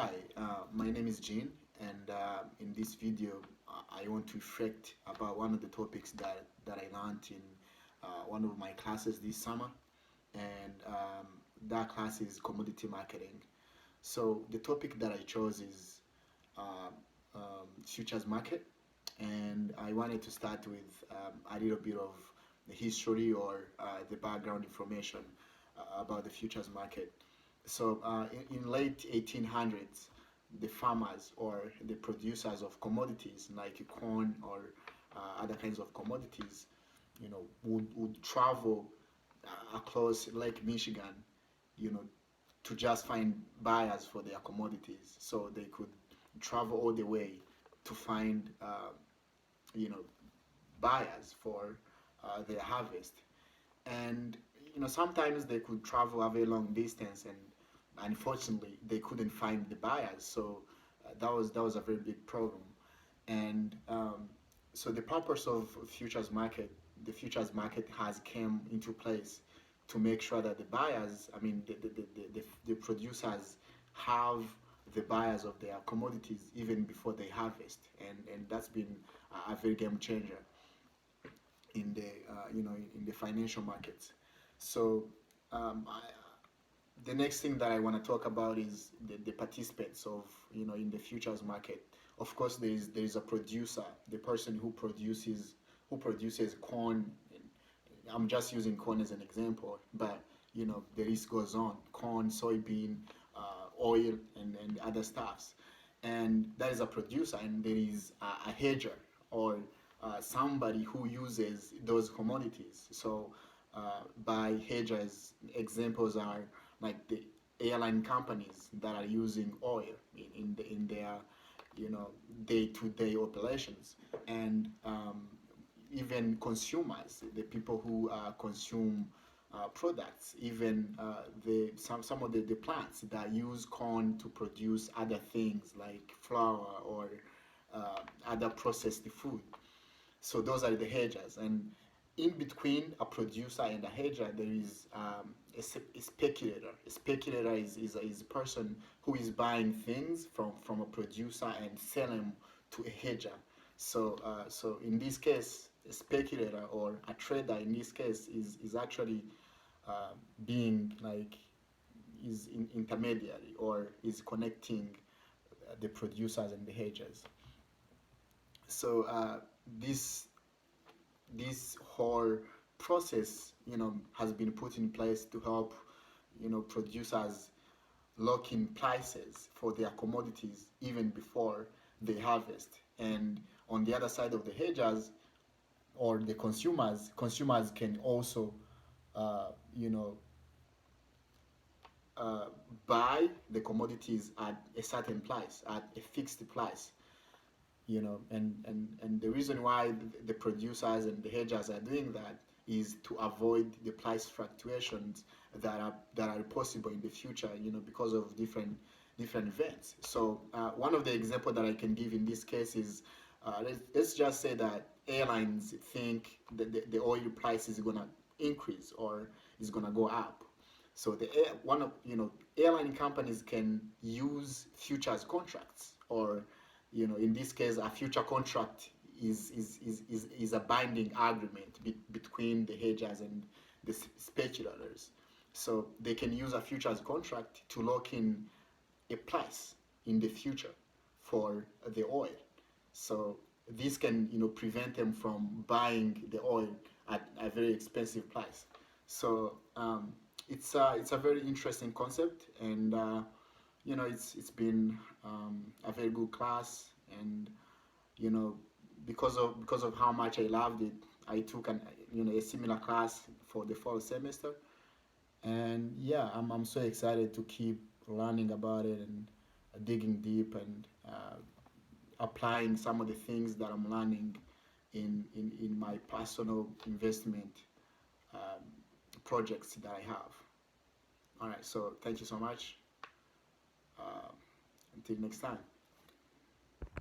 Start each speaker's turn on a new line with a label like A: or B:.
A: Hi, my name is Jean, and in this video, I want to reflect about one of the topics that I learned in one of my classes this summer, and that class is commodity marketing. So the topic that I chose is um, futures market, and I wanted to start with a little bit of the history or the background information about the futures market. So in late 1800s, the farmers or the producers of commodities like corn or other kinds of commodities, would travel across Lake Michigan, you know, to just find buyers for their commodities. So they could travel all the way to find, you know, buyers for their harvest. And sometimes they could travel a very long distance, and unfortunately they couldn't find the buyers. So that was a very big problem. And so the purpose of the futures market has came into place to make sure that the buyers, I mean the producers, have the buyers of their commodities even before they harvest, and that's been a very game changer in the in the financial markets. So I, the next thing that I want to talk about is the participants of in the futures market. Of course, there is a producer, the person who produces corn. I'm just using corn as an example, but the list goes on: corn, soybean, oil, and other stuffs. And that is a producer, and there is a hedger or somebody who uses those commodities. So by hedgers, examples are like the airline companies that are using oil in their day-to-day operations, and even consumers, the people who consume products, even some of the plants that use corn to produce other things like flour or other processed food. So those are the hedgers, and in between a producer and a hedger, there is a speculator. A speculator is a person who is buying things from a producer and selling them to a hedger. So in this case, a speculator or a trader in this case is actually uh, being like intermediary, or is connecting the producers and the hedgers. So this whole process, has been put in place to help, producers lock in prices for their commodities even before they harvest. And on the other side of the hedgers or the consumers can also, uh, you know, uh, buy the commodities at a certain price, at a fixed price. And the reason why the producers and the hedgers are doing that is to avoid the price fluctuations that are possible in the future, because of different events. So one of the example that I can give in this case is, let's just say that airlines think that the oil price is gonna increase or is gonna go up. So one of airline companies can use futures contracts, or in this case, a future contract is a binding agreement between the hedgers and the speculators. So they can use a futures contract to lock in a price in the future for the oil. So this can prevent them from buying the oil at a very expensive price. So it's a very interesting concept, and it's been a very good class. And you know because of how much I loved it, I took a similar class for the fall semester. And yeah, I'm so excited to keep learning about it and digging deep and applying some of the things that I'm learning in my personal investment um, projects that I have. All right, so thank you so much. uh, until next time.